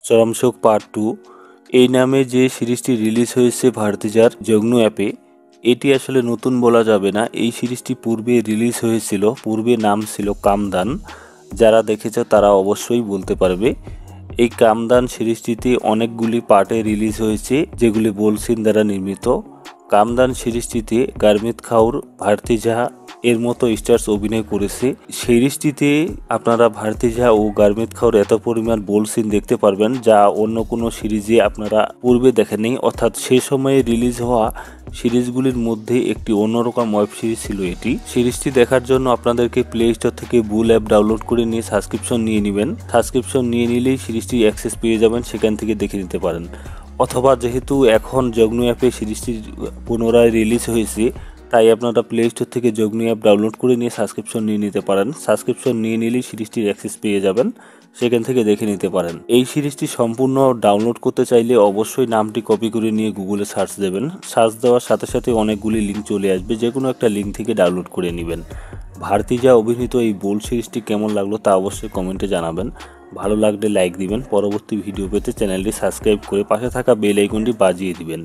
চরমশোক part 2 এই নামে যে সিরিজটি রিলিজ হয়েছে ভারতীজার জগনু অ্যাপে, এটি আসলে নতুন বলা যাবে না। এই সিরিজটি পূর্বে রিলিজ হয়েছিল, পূর্বে নাম ছিল কামদান। যারা দেখেছে তারা অবশ্যই বলতে পারবে। এই কামদান সিরিজটিতে অনেকগুলি পার্টে রিলিজ হয়েছে, যেগুলি বোলসিন দ্বারা নির্মিত। কামদান সিরিজটিতে গারমিত কাউর, ভারতী ঝা এর মতো স্টার্স অভিনয় করেছে। সিরিজটিতে আপনারা ভারতী ঝা ও গারমিত কাউর এত পরিমাণ বোল সিন দেখতে পারবেন, যা অন্য কোনো সিরিজে আপনারা পূর্বে দেখেননি। অর্থাৎ সে সময়ে রিলিজ হওয়া সিরিজগুলির মধ্যে একটি অন্যরকম ওয়েব সিরিজ ছিল এটি। সিরিজটি দেখার জন্য আপনাদেরকে প্লে স্টোর থেকে বুল অ্যাপ ডাউনলোড করে নিয়ে সাবস্ক্রিপশন নিয়ে নেবেন। সাবস্ক্রিপশন নিয়ে নিলেই সিরিজটি অ্যাক্সেস পেয়ে যাবেন, সেখান থেকে দেখে নিতে পারেন। অথবা যেহেতু এখন জগনু অ্যাপে সিরিজটি পুনরায় রিলিজ হয়েছে, তাই আপনারা প্লে স্টোর থেকে জগনু অ্যাপ ডাউনলোড করে নিয়ে সাবস্ক্রিপশন নিয়ে নিতে পারেন। সাবস্ক্রিপশন নিয়ে নিলেই সিরিজটির অ্যাক্সেস পেয়ে যাবেন, সেখান থেকে দেখে নিতে পারেন। এই সিরিজটি সম্পূর্ণ ডাউনলোড করতে চাইলে অবশ্যই নামটি কপি করে নিয়ে গুগলে সার্চ দেবেন। সার্চ দেওয়ার সাথে সাথে অনেকগুলি লিঙ্ক চলে আসবে, যে কোনো একটা লিঙ্ক থেকে ডাউনলোড করে নেবেন। ভারতী ঝা অভিনীত এই বোল্ড সিরিজটি কেমন লাগলো তা অবশ্যই কমেন্টে জানাবেন। ভালো লাগলে লাইক দিবেন। পরবর্তী ভিডিও পেতে চ্যানেলটি সাবস্ক্রাইব করে পাশে থাকা বেল আইকনটি বাজিয়ে দিবেন।